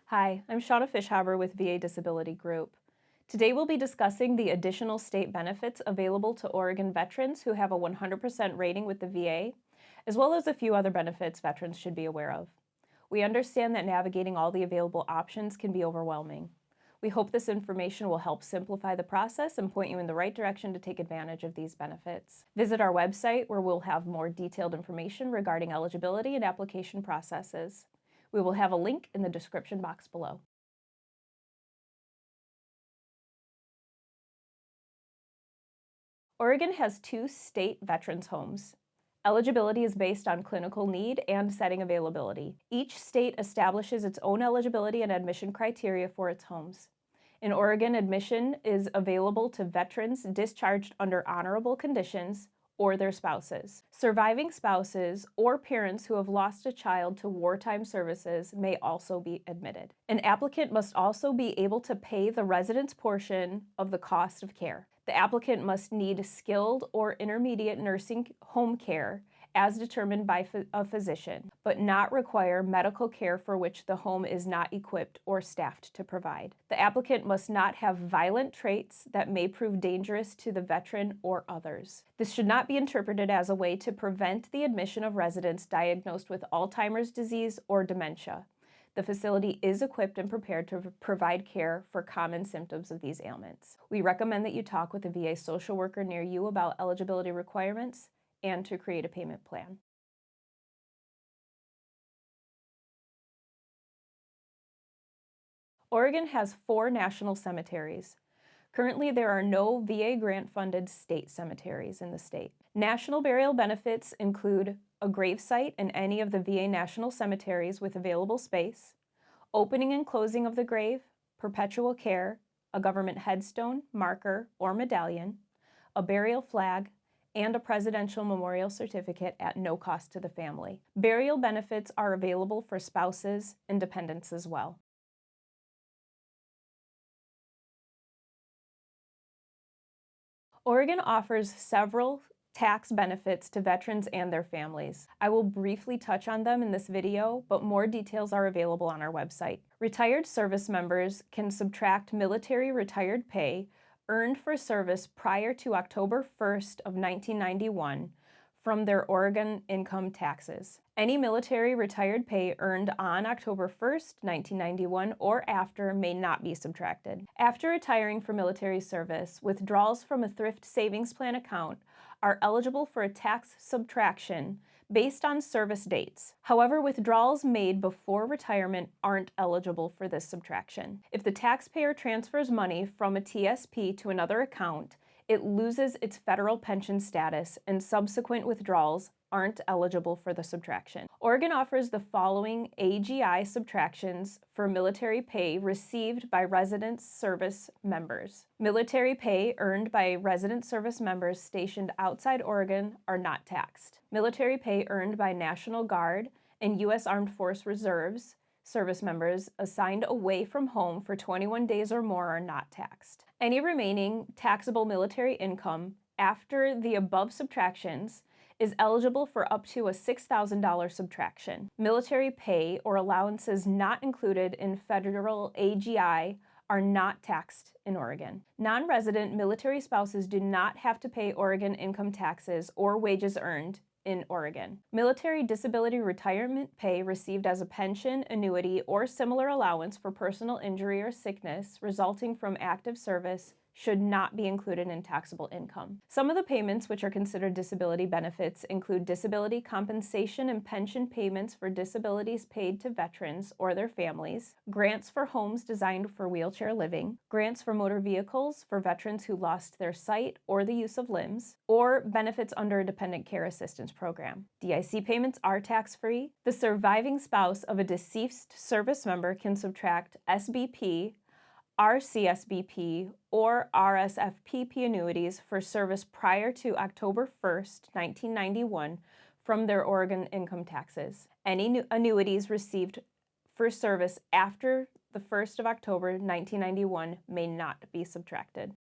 Hi, I'm Shauna Fischhaber with VA Disability Group. Today we'll be discussing the additional state benefits available to Oregon veterans who have a 100% rating with the VA, as well as a few other benefits veterans should be aware of. We understand that navigating all the available options can be overwhelming. We hope this information will help simplify the process and point you in the right direction to take advantage of these benefits. Visit our website where we'll have more detailed information regarding eligibility and application processes. We will have a link in the description box below. Oregon has two state veterans homes. Eligibility is based on clinical need and setting availability. Each state establishes its own eligibility and admission criteria for its homes. In Oregon, admission is available to veterans discharged under honorable conditions or their spouses. Surviving spouses or parents who have lost a child to wartime services may also be admitted. An applicant must also be able to pay the resident's portion of the cost of care. The applicant must need skilled or intermediate nursing home care as determined by a physician, but not require medical care for which the home is not equipped or staffed to provide. The applicant must not have violent traits that may prove dangerous to the veteran or others. This should not be interpreted as a way to prevent the admission of residents diagnosed with Alzheimer's disease or dementia. The facility is equipped and prepared to provide care for common symptoms of these ailments. We recommend that you talk with a VA social worker near you about eligibility requirements and to create a payment plan. Oregon has 4 national cemeteries. Currently, there are no VA grant-funded state cemeteries in the state. National burial benefits include a gravesite in any of the VA national cemeteries with available space, opening and closing of the grave, perpetual care, a government headstone, marker, or medallion, a burial flag, and a presidential memorial certificate at no cost to the family. Burial benefits are available for spouses and dependents as well. Oregon offers several tax benefits to veterans and their families. I will briefly touch on them in this video, but more details are available on our website. Retired service members can subtract military retired pay earned for service prior to October 1st of 1991 from their Oregon income taxes. Any military retired pay earned on October 1st, 1991 or after may not be subtracted. After retiring from military service, withdrawals from a Thrift savings plan account are eligible for a tax subtraction based on service dates. However, withdrawals made before retirement aren't eligible for this subtraction. If the taxpayer transfers money from a TSP to another account, it loses its federal pension status and subsequent withdrawals aren't eligible for the subtraction. Oregon offers the following AGI subtractions for military pay received by resident service members. Military pay earned by resident service members stationed outside Oregon are not taxed. Military pay earned by National Guard and U.S. Armed Force Reserves service members assigned away from home for 21 days or more are not taxed. Any remaining taxable military income after the above subtractions is eligible for up to a $6,000 subtraction. Military pay or allowances not included in federal AGI are not taxed in Oregon. Non-resident military spouses do not have to pay Oregon income taxes or wages earned in Oregon. Military disability retirement pay received as a pension, annuity, or similar allowance for personal injury or sickness resulting from active service should not be included in taxable income. Some of the payments which are considered disability benefits include disability compensation and pension payments for disabilities paid to veterans or their families, grants for homes designed for wheelchair living, grants for motor vehicles for veterans who lost their sight or the use of limbs, or benefits under a dependent care assistance program. DIC payments are tax-free. The surviving spouse of a deceased service member can subtract SBP, RCSBP, or RSFPP annuities for service prior to October 1st, 1991 from their Oregon income taxes. Any annuities received for service after the 1st of October, 1991 may not be subtracted.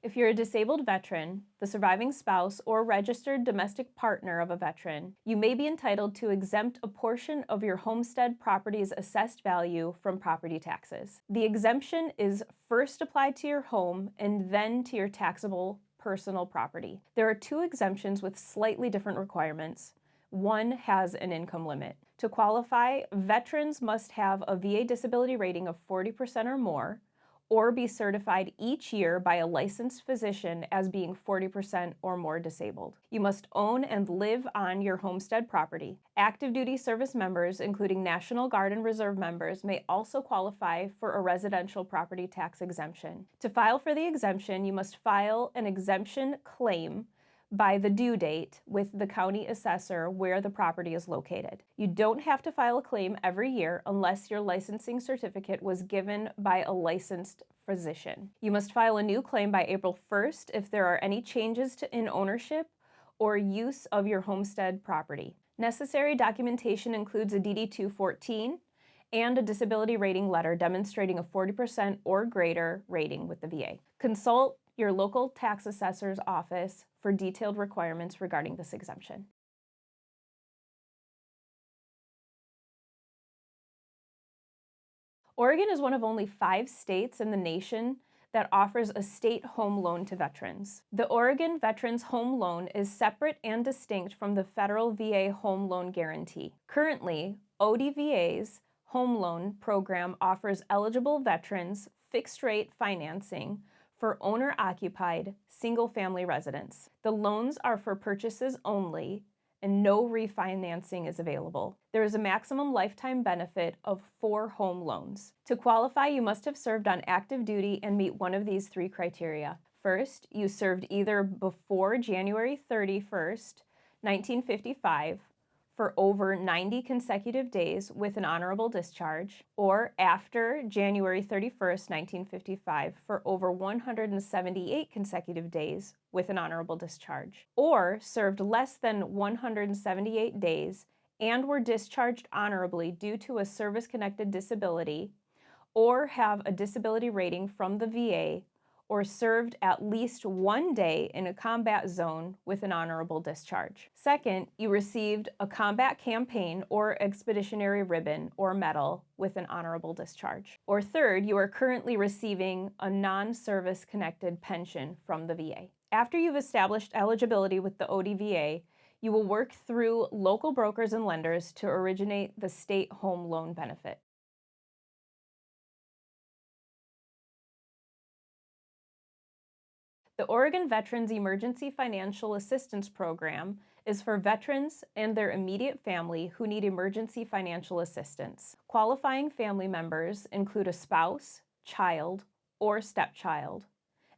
If you're a disabled veteran, the surviving spouse, or registered domestic partner of a veteran, you may be entitled to exempt a portion of your homestead property's assessed value from property taxes. The exemption is first applied to your home and then to your taxable personal property. There are two exemptions with slightly different requirements. One has an income limit. To qualify, veterans must have a VA disability rating of 40% or more, or be certified each year by a licensed physician as being 40% or more disabled. You must own and live on your homestead property. Active duty service members, including National Guard and Reserve members, may also qualify for a residential property tax exemption. To file for the exemption, you must file an exemption claim by the due date with the county assessor where the property is located. You don't have to file a claim every year unless your licensing certificate was given by a licensed physician. You must file a new claim by April 1st if there are any changes in ownership or use of your homestead property. Necessary documentation includes a DD 214 and a disability rating letter demonstrating a 40% or greater rating with the VA. Consult your local tax assessor's office for detailed requirements regarding this exemption. Oregon is one of only 5 states in the nation that offers a state home loan to veterans. The Oregon Veterans Home Loan is separate and distinct from the federal VA Home Loan Guarantee. Currently, ODVA's home loan program offers eligible veterans fixed-rate financing for owner-occupied, single-family residents. The loans are for purchases only, and no refinancing is available. There is a maximum lifetime benefit of 4 home loans. To qualify, you must have served on active duty and meet one of these 3 criteria. First, you served either before January 31st, 1955, for over 90 consecutive days with an honorable discharge, or after January 31st, 1955 for over 178 consecutive days with an honorable discharge, or served less than 178 days and were discharged honorably due to a service-connected disability, or have a disability rating from the VA, or served at least 1 day in a combat zone with an honorable discharge. Second, you received a combat campaign or expeditionary ribbon or medal with an honorable discharge. Or third, you are currently receiving a non-service connected pension from the VA. After you've established eligibility with the ODVA, you will work through local brokers and lenders to originate the state home loan benefit. The Oregon Veterans Emergency Financial Assistance Program is for veterans and their immediate family who need emergency financial assistance. Qualifying family members include a spouse, child, or stepchild.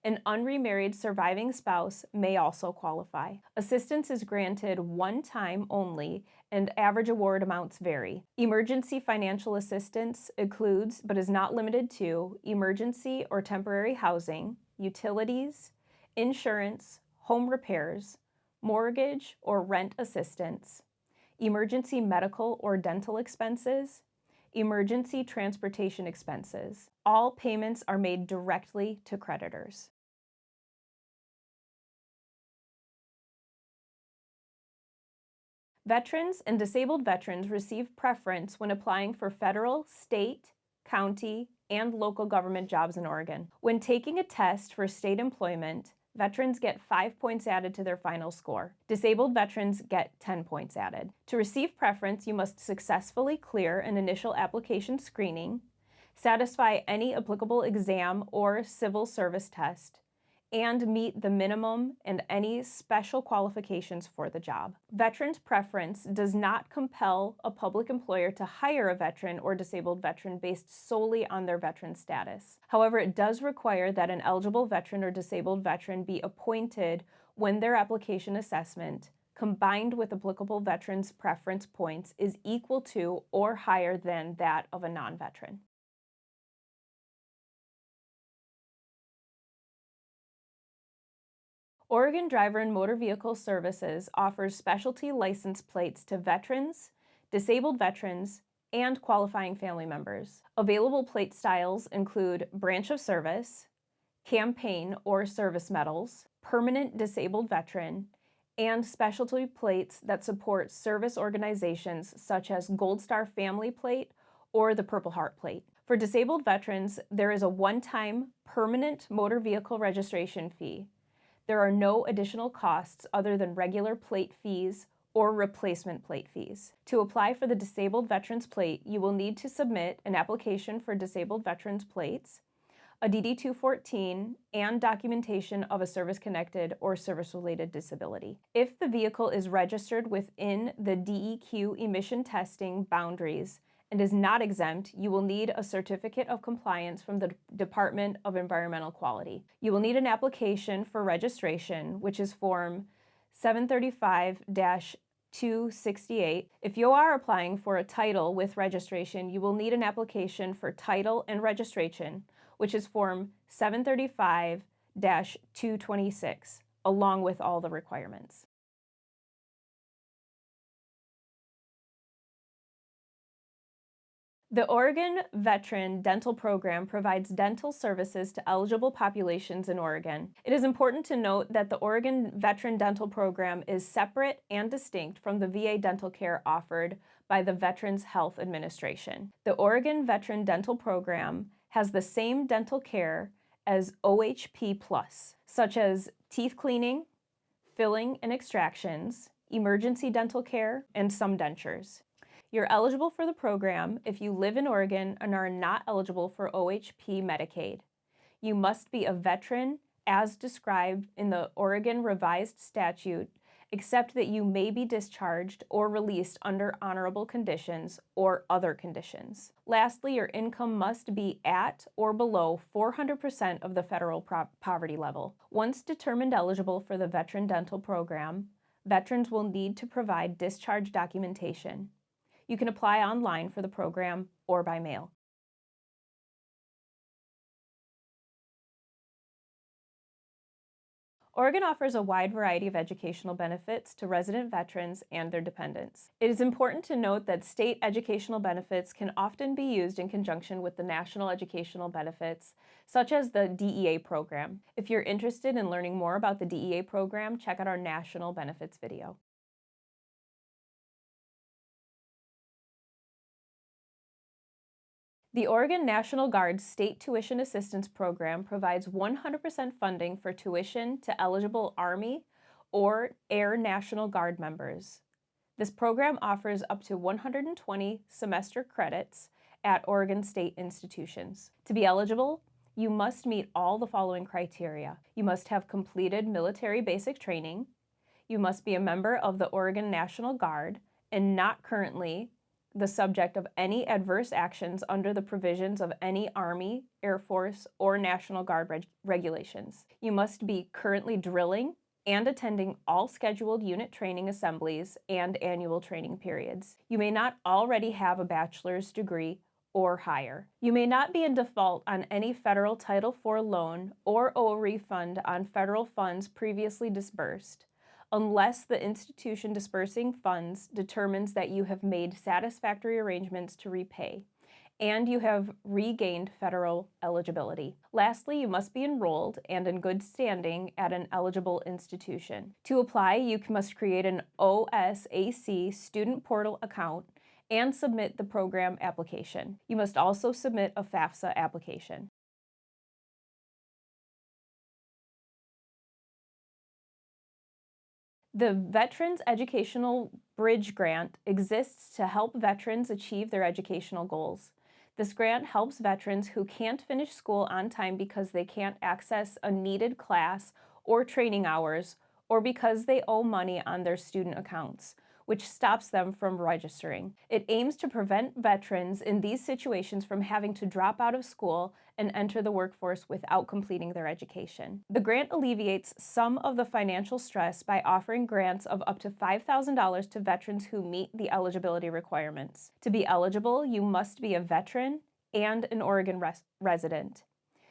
An unremarried surviving spouse may also qualify. Assistance is granted one time only, and average award amounts vary. Emergency financial assistance includes, but is not limited to, emergency or temporary housing, utilities, insurance, home repairs, mortgage or rent assistance, emergency medical or dental expenses, emergency transportation expenses. All payments are made directly to creditors. Veterans and disabled veterans receive preference when applying for federal, state, county, and local government jobs in Oregon. When taking a test for state employment, veterans get 5 points added to their final score. Disabled veterans get 10 points added. To receive preference, you must successfully clear an initial application screening, satisfy any applicable exam or civil service test, and meet the minimum and any special qualifications for the job. Veterans preference does not compel a public employer to hire a veteran or disabled veteran based solely on their veteran status. However, it does require that an eligible veteran or disabled veteran be appointed when their application assessment, combined with applicable veterans preference points, is equal to or higher than that of a non-veteran. Oregon Driver and Motor Vehicle Services offers specialty license plates to veterans, disabled veterans, and qualifying family members. Available plate styles include branch of service, campaign or service medals, permanent disabled veteran, and specialty plates that support service organizations such as Gold Star Family Plate or the Purple Heart Plate. For disabled veterans, there is a one-time permanent motor vehicle registration fee. There are no additional costs other than regular plate fees or replacement plate fees. To apply for the Disabled Veterans Plate, you will need to submit an application for Disabled Veterans Plates, a DD-214, and documentation of a service-connected or service-related disability. If the vehicle is registered within the DEQ emission testing boundaries and is not exempt, you will need a certificate of compliance from the Department of Environmental Quality. You will need an application for registration, which is Form 735-268. If you are applying for a title with registration, you will need an application for title and registration, which is Form 735-226, along with all the requirements. The Oregon Veteran Dental Program provides dental services to eligible populations in Oregon. It is important to note that the Oregon Veteran Dental Program is separate and distinct from the VA dental care offered by the Veterans Health Administration. The Oregon Veteran Dental Program has the same dental care as OHP Plus, such as teeth cleaning, filling and extractions, emergency dental care, and some dentures. You're eligible for the program if you live in Oregon and are not eligible for OHP Medicaid. You must be a veteran as described in the Oregon Revised Statute, except that you may be discharged or released under honorable conditions or other conditions. Lastly, your income must be at or below 400% of the federal poverty level. Once determined eligible for the Veteran Dental Program, veterans will need to provide discharge documentation. You can apply online for the program or by mail. Oregon offers a wide variety of educational benefits to resident veterans and their dependents. It is important to note that state educational benefits can often be used in conjunction with the national educational benefits, such as the DEA program. If you're interested in learning more about the DEA program, check out our national benefits video. The Oregon National Guard's State Tuition Assistance Program provides 100% funding for tuition to eligible Army or Air National Guard members. This program offers up to 120 semester credits at Oregon State institutions. To be eligible, you must meet all the following criteria. You must have completed military basic training. You must be a member of the Oregon National Guard and not currently the subject of any adverse actions under the provisions of any Army, Air Force, or National Guard regulations. You must be currently drilling and attending all scheduled unit training assemblies and annual training periods. You may not already have a bachelor's degree or higher. You may not be in default on any federal Title IV loan or owe a refund on federal funds previously disbursed, unless the institution dispersing funds determines that you have made satisfactory arrangements to repay, and you have regained federal eligibility. Lastly, you must be enrolled and in good standing at an eligible institution. To apply, you must create an OSAC student portal account and submit the program application. You must also submit a FAFSA application. The Veterans Educational Bridge Grant exists to help veterans achieve their educational goals. This grant helps veterans who can't finish school on time because they can't access a needed class or training hours, or because they owe money on their student accounts, which stops them from registering. It aims to prevent veterans in these situations from having to drop out of school and enter the workforce without completing their education. The grant alleviates some of the financial stress by offering grants of up to $5,000 to veterans who meet the eligibility requirements. To be eligible, you must be a veteran and an Oregon resident.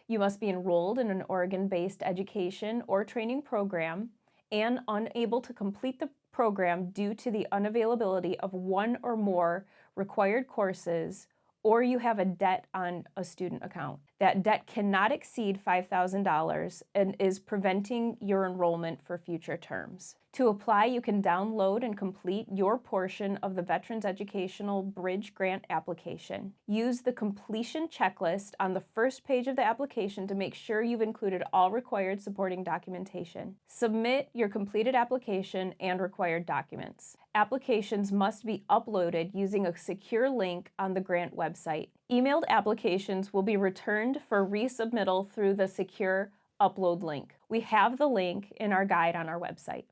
You must be enrolled in an Oregon-based education or training program and unable to complete the program due to the unavailability of one or more required courses, or you have a debt on a student account. That debt cannot exceed $5,000 and is preventing your enrollment for future terms. To apply, you can download and complete your portion of the Veterans Educational Bridge Grant application. Use the completion checklist on the first page of the application to make sure you've included all required supporting documentation. Submit your completed application and required documents. Applications must be uploaded using a secure link on the grant website. Emailed applications will be returned for resubmittal through the secure upload link. We have the link in our guide on our website.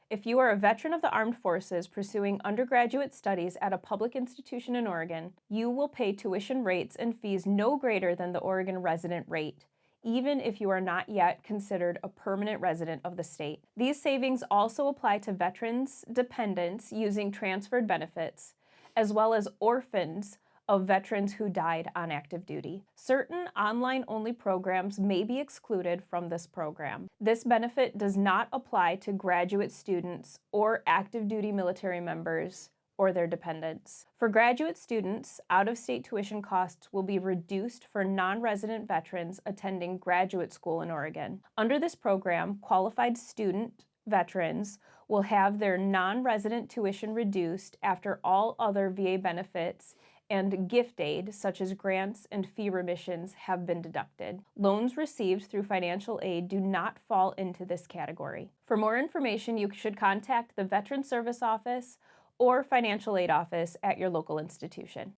If you are a veteran of the armed forces pursuing undergraduate studies at a public institution in Oregon, you will pay tuition rates and fees no greater than the Oregon resident rate, even if you are not yet considered a permanent resident of the state. These savings also apply to veterans' dependents using transferred benefits, as well as orphans of veterans who died on active duty. Certain online-only programs may be excluded from this program. This benefit does not apply to graduate students or active duty military members or their dependents. For graduate students, out-of-state tuition costs will be reduced for non-resident veterans attending graduate school in Oregon. Under this program, qualified student veterans will have their non-resident tuition reduced after all other VA benefits and gift aid, such as grants and fee remissions, have been deducted. Loans received through financial aid do not fall into this category. For more information, you should contact the Veteran Service Office or Financial Aid Office at your local institution.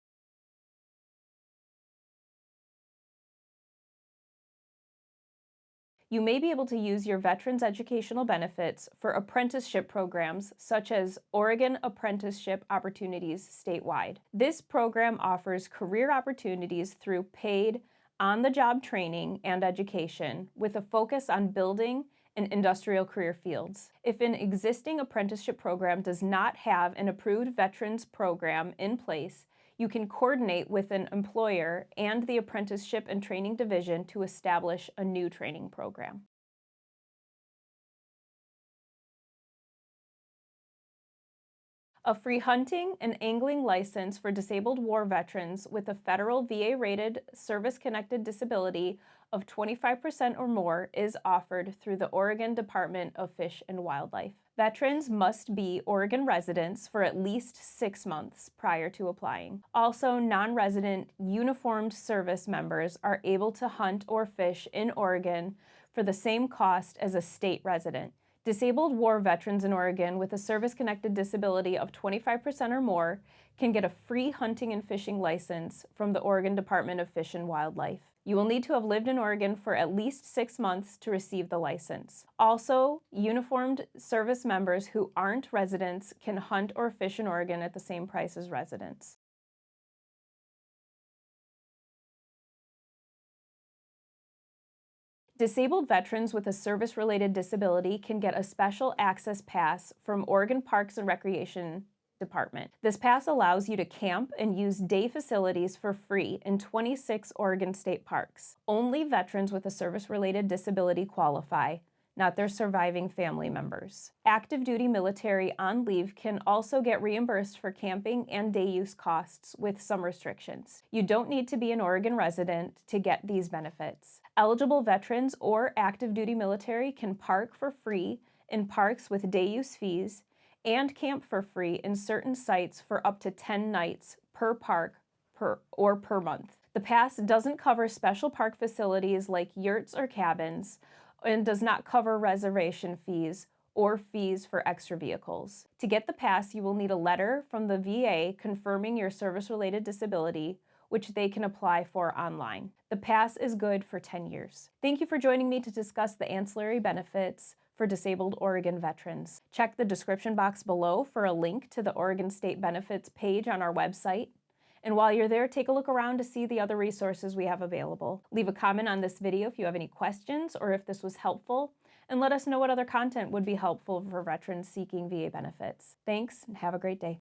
You may be able to use your veterans' educational benefits for apprenticeship programs such as Oregon Apprenticeship Opportunities statewide. This program offers career opportunities through paid, on-the-job training and education with a focus on building and industrial career fields. If an existing apprenticeship program does not have an approved veterans program in place, you can coordinate with an employer and the Apprenticeship and Training Division to establish a new training program. A free hunting and angling license for disabled war veterans with a federal VA-rated service-connected disability of 25% or more is offered through the Oregon Department of Fish and Wildlife. Veterans must be Oregon residents for at least 6 months prior to applying. Also, non-resident uniformed service members are able to hunt or fish in Oregon for the same cost as a state resident. Disabled war veterans in Oregon with a service-connected disability of 25% or more can get a free hunting and fishing license from the Oregon Department of Fish and Wildlife. You will need to have lived in Oregon for at least 6 months to receive the license. Also, uniformed service members who aren't residents can hunt or fish in Oregon at the same price as residents. Disabled veterans with a service-related disability can get a special access pass from Oregon Parks and Recreation Department. This pass allows you to camp and use day facilities for free in 26 Oregon state parks. Only veterans with a service-related disability qualify, not their surviving family members. Active duty military on leave can also get reimbursed for camping and day use costs with some restrictions. You don't need to be an Oregon resident to get these benefits. Eligible veterans or active duty military can park for free in parks with day use fees and camp for free in certain sites for up to 10 nights per park per month. The pass doesn't cover special park facilities like yurts or cabins and does not cover reservation fees or fees for extra vehicles. To get the pass, you will need a letter from the VA confirming your service-related disability, which they can apply for online. The pass is good for 10 years. Thank you for joining me to discuss the ancillary benefits for disabled Oregon veterans. Check the description box below for a link to the Oregon State Benefits page on our website. And while you're there, take a look around to see the other resources we have available. Leave a comment on this video if you have any questions or if this was helpful, and let us know what other content would be helpful for veterans seeking VA benefits. Thanks, and have a great day.